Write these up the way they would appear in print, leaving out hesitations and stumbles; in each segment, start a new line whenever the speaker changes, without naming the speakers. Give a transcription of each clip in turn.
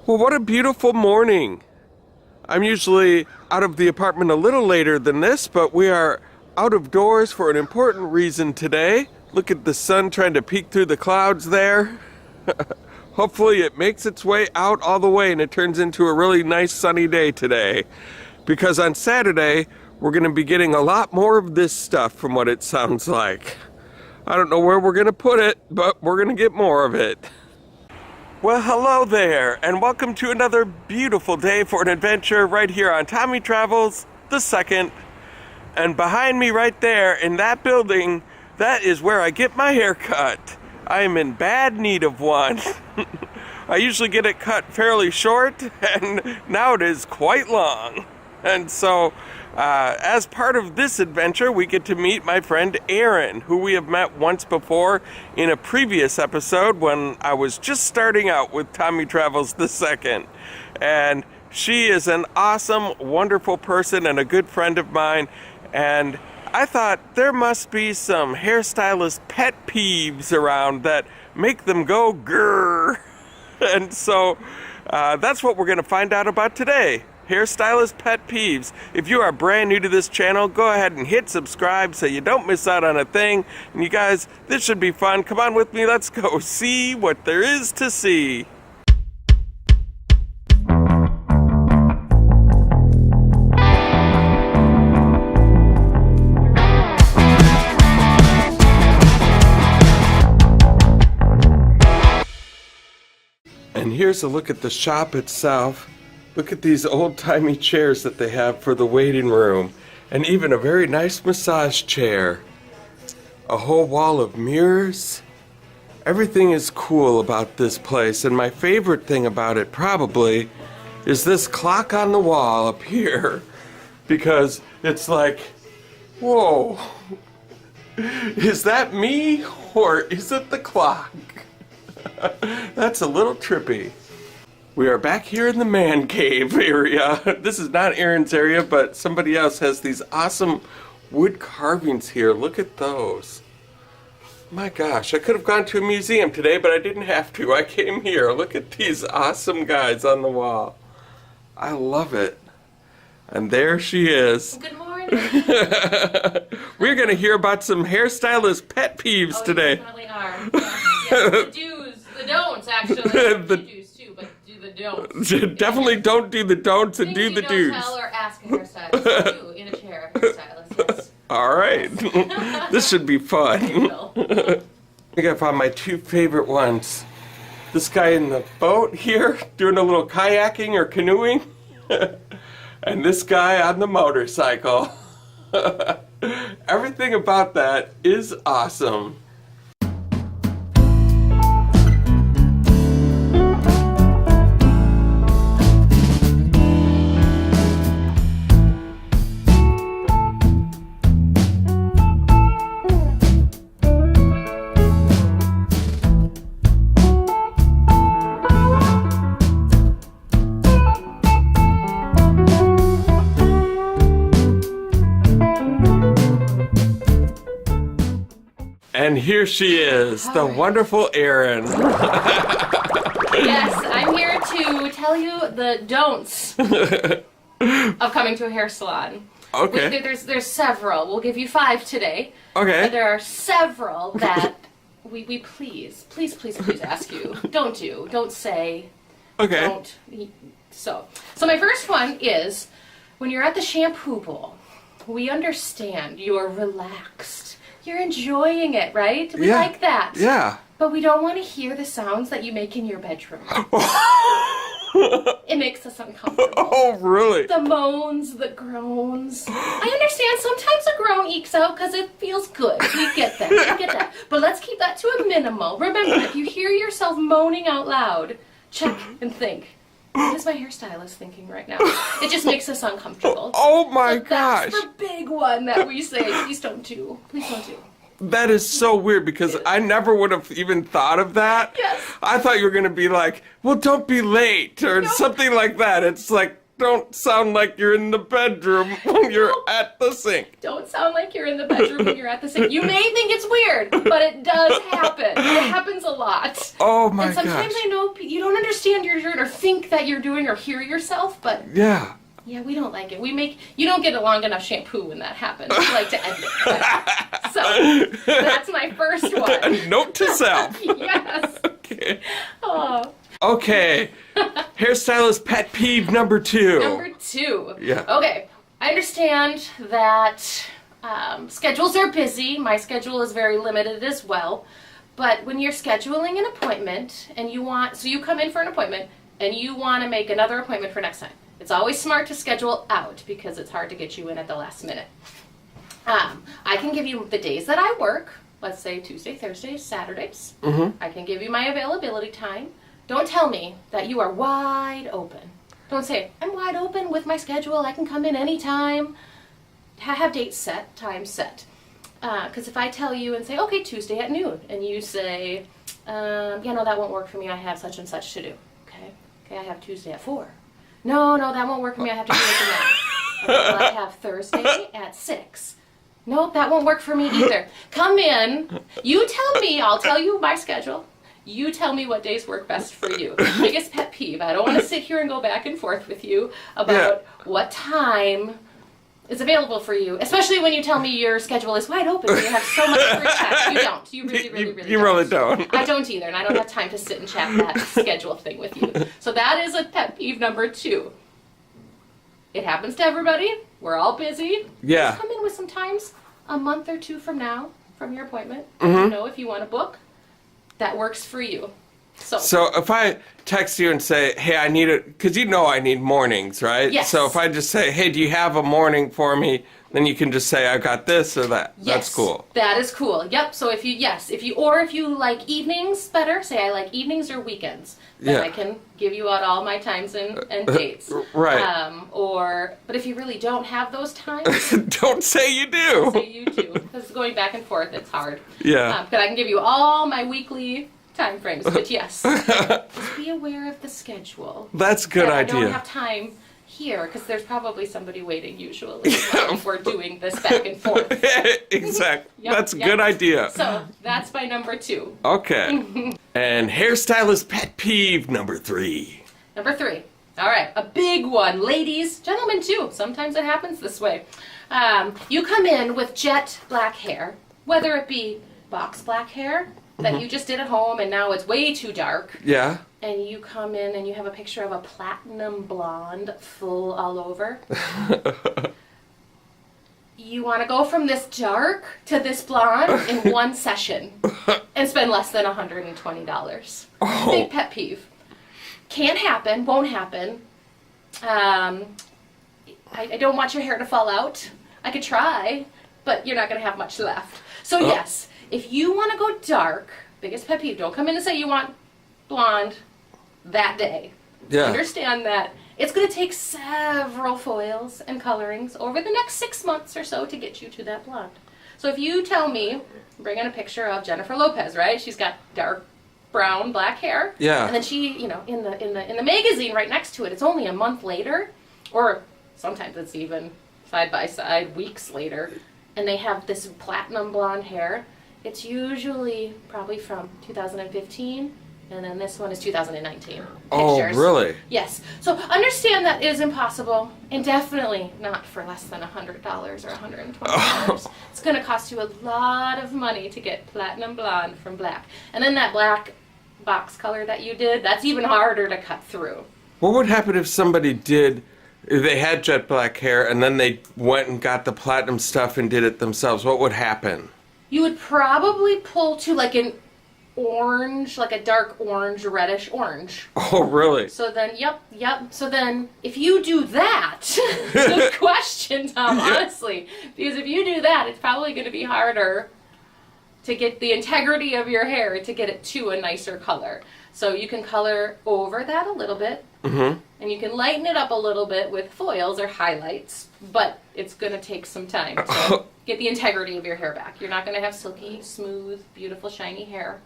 Well, what a beautiful morning. I'm usually out of the apartment a little later than this, but we are out of doors for an important reason today. Look at the sun trying to peek through the clouds there. Hopefully it makes its way out all the way and it turns into a really nice sunny day today. Because on Saturday, we're going to be getting a lot more of this stuff from what it sounds like. I don't know where we're going to put it, but we're going to get more of it. Well, hello there, and welcome to another beautiful day for an adventure right here on Tommy Travels the Second. And behind me right there in that building, that is where I get my hair cut. I am in bad need of one. I usually get it cut fairly short, and now it is quite long. And so, as part of this adventure, we get to meet my friend Aaren, who we have met once before in a previous episode when I was just starting out with Tommy Travels the Second. And she is an awesome, wonderful person and a good friend of mine. And I thought there must be some hairstylist pet peeves around that make them go grrr. And so, that's what we're going to find out about today. Hairstylist pet peeves. If you are brand new to this channel, go ahead and hit subscribe so you don't miss out on a thing. And you guys, this should be fun. Come on with me, let's go see what there is to see. And here's a look at the shop itself. Look at these old-timey chairs that they have for the waiting room. And even a very nice massage chair. A whole wall of mirrors. Everything is cool about this place. And my favorite thing about it probably is this clock on the wall up here. Because it's like, whoa. Is that me or is it the clock? That's a little trippy. We are back here in the man cave area. This is not Aaron's area, but somebody else has these awesome wood carvings here. Look at those. My gosh, I could have gone to a museum today, but I didn't have to. I came here. Look at these awesome guys on the wall. I love it. And there she is.
Good morning.
We're going to hear about some hairstylist pet peeves today.
You definitely are. Yeah, the do's, the don'ts, actually. The do's too, but do the don'ts.
Definitely don't do the don'ts and do the do's.
Things you don't tell or ask a hairstylist to do in a chair of a hairstylist, yes.
All right. This should be fun. I think I found my two favorite ones. This guy in the boat here doing a little kayaking or canoeing. And this guy on the motorcycle. Everything about that is awesome. And here she is, the wonderful Aaren.
Yes, I'm here to tell you the don'ts of coming to a hair salon.
Okay.
There's several. We'll give you 5 today.
Okay.
But there are several that we please ask you. Don't say.
Okay.
Don't. So my first one is, when you're at the shampoo bowl, we understand you're relaxed. You're enjoying it, right? We like that.
Yeah.
But we don't want to hear the sounds that you make in your bedroom. It makes us uncomfortable.
Oh, really?
The moans, the groans. I understand sometimes a groan ekes out because it feels good. We get that. But let's keep that to a minimal. Remember, if you hear yourself moaning out loud, check and think. What is my hairstylist thinking right now? It just makes us uncomfortable.
Oh my gosh.
That's the big one that we say, please don't do. Please don't do.
That is so weird because I never would have even thought of that.
Yes.
I thought you were going to be like, well, don't be late or something like that. It's like, don't sound like you're in the bedroom when you're at the sink.
Don't sound like you're in the bedroom when you're at the sink. You may think it's weird, but it does happen. It happens a lot.
Oh my gosh.
And sometimes I know you don't understand you're doing or think that you're doing or hear yourself, but
Yeah.
yeah, we don't like it. You don't get a long enough shampoo when that happens. We like to end it. So that's my first one.
Note to self.
Yes.
Okay.
Oh.
Okay. Hairstylist pet peeve number 2.
Number 2.
Yeah.
Okay. I understand that schedules are busy. My schedule is very limited as well. But when you're scheduling an appointment and you come in for an appointment and you want to make another appointment for next time, it's always smart to schedule out because it's hard to get you in at the last minute. I can give you the days that I work, let's say Tuesday, Thursdays, Saturdays.
Mm-hmm.
I can give you my availability time. Don't tell me that you are wide open. Don't say, I'm wide open with my schedule. I can come in anytime. Have dates set, time set. Because if I tell you and say, okay, Tuesday at noon, and you say, yeah, no, that won't work for me. I have such and such to do. Okay, I have Tuesday at 4. No, that won't work for me. I have to do it tonight. Okay, well, I have Thursday at 6. Nope, that won't work for me either. Come in. You tell me. I'll tell you my schedule. You tell me what days work best for you. Biggest pet peeve. I don't want to sit here and go back and forth with you about what time is available for you, especially when you tell me your schedule is wide open. You have so much free chat. You don't. You really don't.
You really don't.
I don't either, and I don't have time to sit and chat that schedule thing with you. So that is a pet peeve number 2. It happens to everybody. We're all busy.
Yeah.
Just come in with some times a month or 2 from now, from your appointment.
Mm-hmm.
You know, if you want to book, that works for you.
So if I text you and say, hey, I need it, because you know I need mornings, right?
Yes.
So if I just say, hey, do you have a morning for me? Then you can just say, I got this or that.
Yes,
That's cool.
That is cool. Yep. So if you like evenings better, say I like evenings or weekends. Then I can give you out all my times and dates.
Right.
But if you really don't have those times,
don't say you do.
say you do. Because going back and forth, it's hard.
Yeah.
But I can give you all my weekly time frames. But yes, just be aware of the schedule.
That's a good
I
idea.
don't have time here because there's probably somebody waiting usually if we're doing this back and forth.
Exactly.
Yep,
That's a
yep.
good idea.
So that's my number 2.
Okay. And hairstylist pet peeve number 3.
Number 3. All right, a big one. Ladies, gentlemen too. Sometimes it happens this way. You come in with jet black hair, whether it be box black hair that you just did at home and now it's way too dark.
Yeah.
And you come in and you have a picture of a platinum blonde full all over. You want to go from this dark to this blonde in one session and spend less than $120.
Oh.
Big pet peeve. Can't happen, won't happen. I don't want your hair to fall out. I could try, but you're not going to have much left. So yes, if you want to go dark, biggest pet peeve, don't come in and say you want blonde that day.
Yeah.
Understand that it's going to take several foils and colorings over the next 6 months or so to get you to that blonde. So if you tell me, bring in a picture of Jennifer Lopez, right? She's got dark brown, black hair.
Yeah.
And then she, in the magazine right next to it, it's only a month later, or sometimes it's even side by side, weeks later, and they have this platinum blonde hair. It's usually probably from 2015, and then this one is 2019.
Oh,
Pictures.
really?
Yes. So understand that is impossible, and definitely not for less than $100 or $120. It's going to cost you a lot of money to get platinum blonde from black. And then that black box color that you did, that's even harder to cut through.
What would happen if they had jet black hair and then they went and got the platinum stuff and did it themselves? What would happen?
You would probably pull to like an orange, like a dark orange, reddish orange.
Oh, really?
So then, yep. So then, if you do that, good question, Tom, honestly. Because if you do that, it's probably going to be harder to get the integrity of your hair to get it to a nicer color. So you can color over that a little bit.
Mm-hmm.
And you can lighten it up a little bit with foils or highlights. But it's going to take some time to get the integrity of your hair back. You're not going to have silky, smooth, beautiful, shiny hair.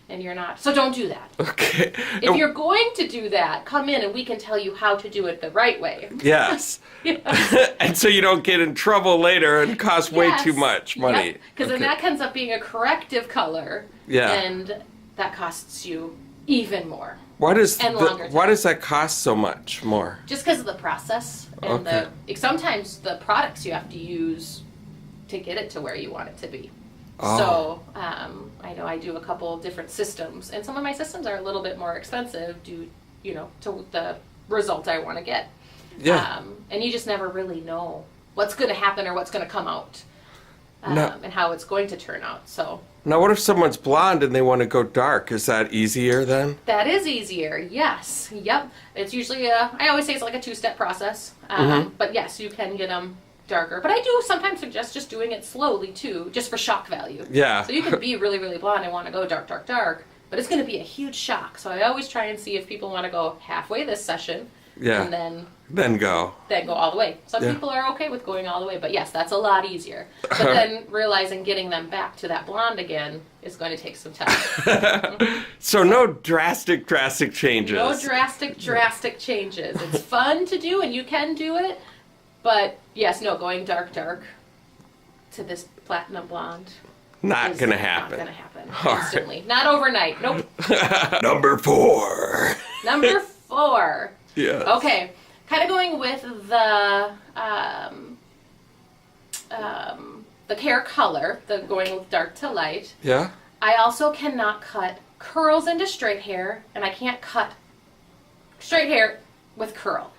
and you're not. So don't do that.
Okay.
If you're going to do that, come in and we can tell you how to do it the right way.
Yes. And so you don't get in trouble later and cost way too much money.
Because then that ends up being a corrective color.
Yeah.
And that costs you even more.
Why does that cost so much more?
Just because of the process and sometimes the products you have to use to get it to where you want it to be.
Oh.
So I know I do a couple of different systems, and some of my systems are a little bit more expensive due, to the result I want to get.
Yeah.
And you just never really know what's going to happen or what's going to come out, and how it's going to turn out. So.
Now, what if someone's blonde and they want to go dark? Is that easier then?
That is easier, yes. Yep. It's usually, I always say it's like a two-step process. But yes, you can get them darker. But I do sometimes suggest just doing it slowly, too, just for shock value.
Yeah.
So you can be really, really blonde and want to go dark, dark, dark, but it's going to be a huge shock. So I always try and see if people want to go halfway this session.
Yeah.
And
then go
all the way. Some people are okay with going all the way, but yes, that's a lot easier. But then realizing getting them back to that blonde again is going to take some time.
So no drastic changes.
No drastic changes. It's fun to do and you can do it, but yes, going dark to this platinum blonde.
Not gonna happen.
Not gonna happen instantly. Right. Not overnight. Nope.
Number 4.
Number 4.
Yeah.
Okay, kind of going with the hair color, going with dark to light.
Yeah.
I also cannot cut curls into straight hair, and I can't cut straight hair with curl.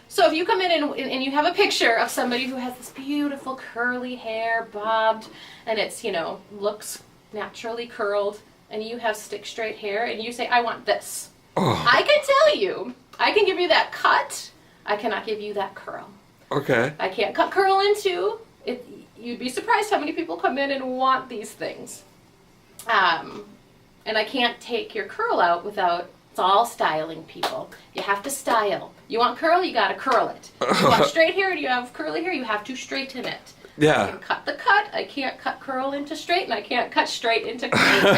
So if you come in and you have a picture of somebody who has this beautiful curly hair, bobbed, and it's, looks naturally curled, and you have stick straight hair, and you say, I want this.
Oh.
I can tell you, I can give you that cut. I cannot give you that curl.
Okay.
I can't cut curl into it. You'd be surprised how many people come in and want these things. And I can't take your curl out without, it's all styling, people. You have to style. You want curl, you gotta curl it. You want straight hair, and you have curly hair, you have to straighten it.
Yeah.
I can cut the cut, I can't cut curl into straight, and I can't cut straight into curly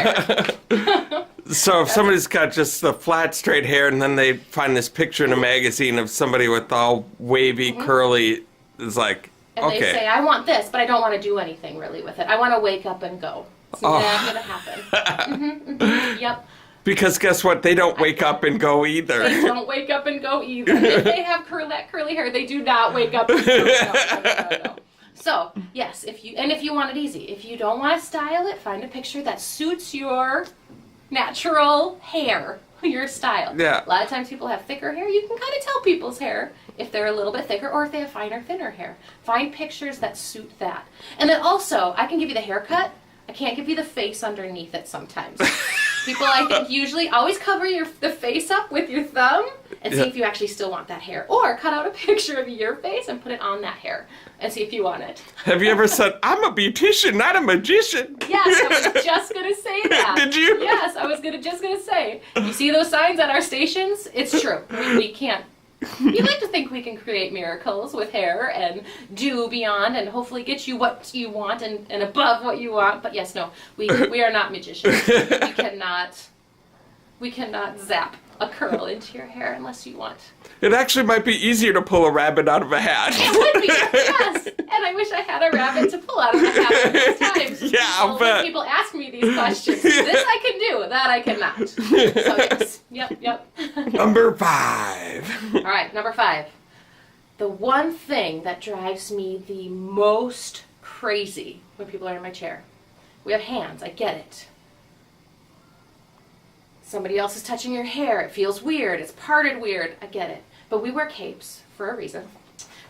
hair.
So if somebody's got just the flat, straight hair, and then they find this picture in a magazine of somebody with all wavy, curly, it's like,
and they say, I want this, but I don't want to do anything really with it. I want to wake up and go. It's not going to happen. Yep.
Because guess what? They don't wake up and go either.
They don't wake up and go either. If they have that curly hair, they do not wake up and go. No. So, yes, if you want it easy, if you don't want to style it, find a picture that suits your natural hair, your style.
Yeah.
A lot of times people have thicker hair. You can kind of tell people's hair if they're a little bit thicker or if they have finer, thinner hair. Find pictures that suit that. And then also, I can give you the haircut. I can't give you the face underneath it sometimes. People, I think, usually always cover the face up with your thumb and see if you actually still want that hair. Or cut out a picture of your face and put it on that hair and see if you want it.
Have you ever said, I'm a beautician, not a magician?
Yes, I was just going to say that.
Did you?
Yes, I was just going to say. You see those signs at our stations? It's true. We can't. You'd like to think we can create miracles with hair and do beyond and hopefully get you what you want and above what you want. But yes, no, we are not magicians. We cannot zap a curl into your hair unless you want.
It actually might be easier to pull a rabbit out of a hat.
It would be, yes. And I wish I had a rabbit to pull out of the hat at these times.
Yeah, I'll bet.
When people ask me these questions, this I can do, that I cannot. So yes, yep.
Number 5.
All right, number 5. The one thing that drives me the most crazy when people are in my chair. We have hands, I get it. Somebody else is touching your hair. It feels weird. It's parted weird. I get it. But we wear capes for a reason.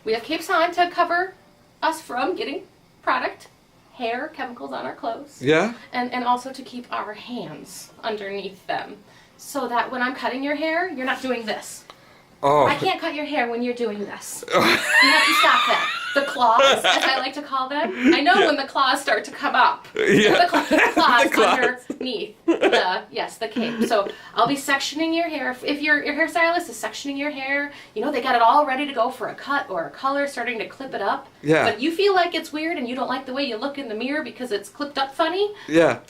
We have capes on to cover us from getting product, hair, chemicals on our clothes.
Yeah?
And also to keep our hands underneath them. So that when I'm cutting your hair, you're not doing this.
Oh.
I can't cut your hair when you're doing this. You have to stop that. The claws, as I like to call them. I know when the claws start to come up.
Yeah.
The claws
The claws.
underneath the cape. So I'll be sectioning your hair. If your hairstylist is sectioning your hair, they got it all ready to go for a cut or a color, starting to clip it up.
Yeah.
But you feel like it's weird and you don't like the way you look in the mirror because it's clipped up funny.
Yeah.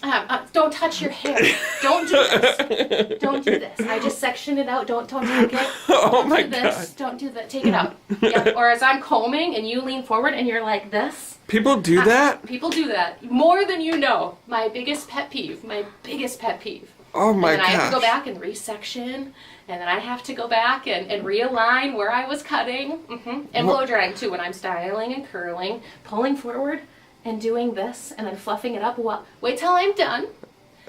Don't touch your hair. Don't do this. Don't do this. I just section it out. Don't take it.
Oh my
do this.
God.
Don't do that. Take it out. Yeah. Or as I'm combing and you lean forward and you're like this.
People do that?
People do that. More than you know. My biggest pet peeve.
Oh my
God. And then I have to go
gosh.
back and resection. And then I have to go back and realign where I was cutting. And blow drying too when I'm styling and curling. Pulling forward and doing this. And then fluffing it up. Well, wait till I'm done.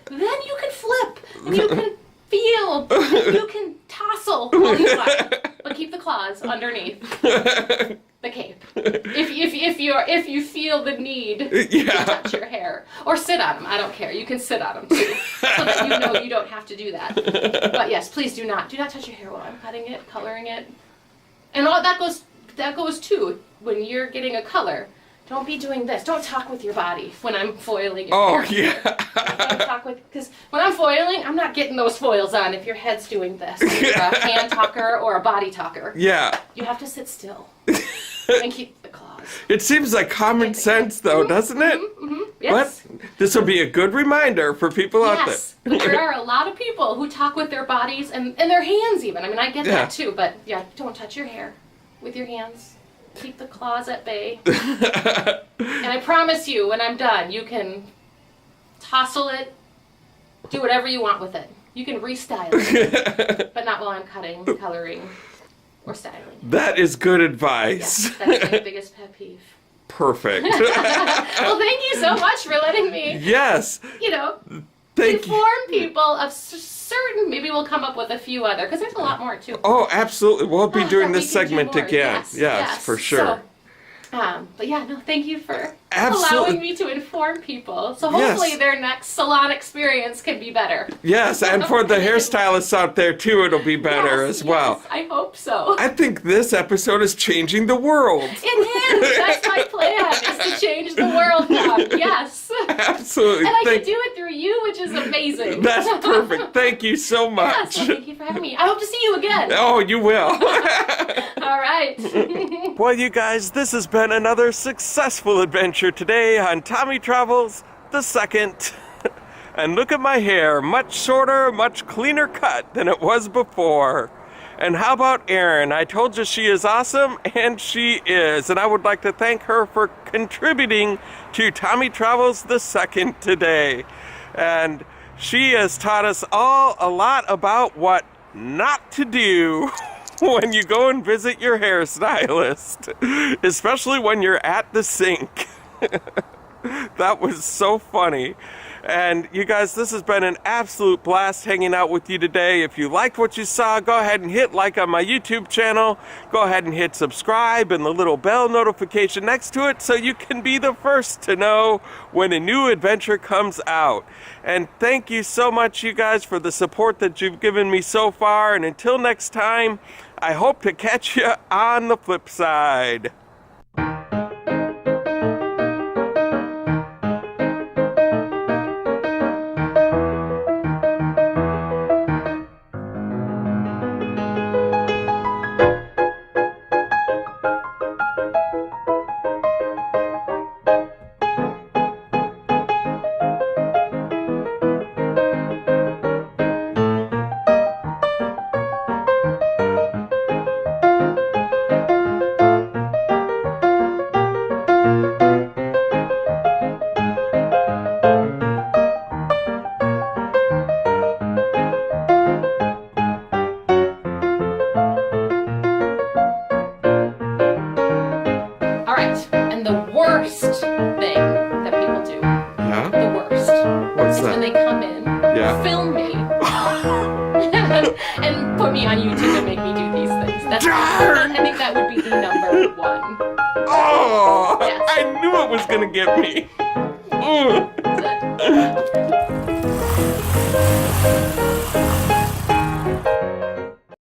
Then you can flip. And you can feel. And you can tousle all you want. But keep the claws underneath the cape. If you feel the need to touch your hair or sit on them, I don't care. You can sit on them too, so that you don't have to do that. But yes, please do not touch your hair while I'm cutting it, coloring it, and all that goes too when you're getting a color. Don't be doing this. Don't talk with your body when I'm foiling your hair. Don't talk because when I'm foiling, I'm not getting those foils on if your head's doing this. You're a hand talker or a body talker.
Yeah.
You have to sit still and keep the claws.
It seems like common sense, though, doesn't it?
Yes.
But this will be a good reminder for people out there.
Yes, but there are a lot of people who talk with their bodies and their hands even. I mean, I get that too, but don't touch your hair with your hands. Keep the claws at bay. And I promise you, when I'm done, you can tousle it, do whatever you want with it. You can restyle it, but not while I'm cutting, coloring, or styling.
That is good advice.
Yes, that's my biggest pet peeve.
Perfect.
Well, thank you so much for letting me,
Yes. Thank you.
inform people of certain, maybe we'll come up with a few other, because there's a lot more too.
Oh, absolutely. We'll be doing
that we
this
can do
segment
more.
again. Yes, for sure.
So, but yeah, no, thank you for
Absolutely.
allowing me to inform people. So hopefully
Yes.
their next salon experience can be better.
Yes, and for the hairstylists out there too, it'll be better as well.
Yes, I hope so.
I think this episode is changing the world.
It is. That's my plan, is to change the world now. Yes.
Absolutely.
And I can do it through you, which is amazing.
That's perfect. Thank you so
Yes,
much.
well, thank you for having me. I hope to see you again.
Oh, you will.
All right.
Well, you guys, this has been another successful adventure today on Tommy Travels the Second. And look at my hair, much shorter, much cleaner cut than it was before. And how about Aaren? I told you she is awesome, and she is. And I would like to thank her for contributing to Tommy Travels the Second today. And she has taught us all a lot about what not to do when you go and visit your hairstylist, especially when you're at the sink. That was so funny. And you guys, this has been an absolute blast hanging out with you today. If you liked what you saw, go ahead and hit like on my YouTube channel. Go ahead and hit subscribe and the little bell notification next to it so you can be the first to know when a new adventure comes out. And thank you so much, you guys, for the support that you've given me so far. And until next time, I hope to catch you on the flip side. Film me and put me on YouTube and make me do these things. I think that would be the number one. Oh,
yes.
I knew it was gonna get me.
That's it.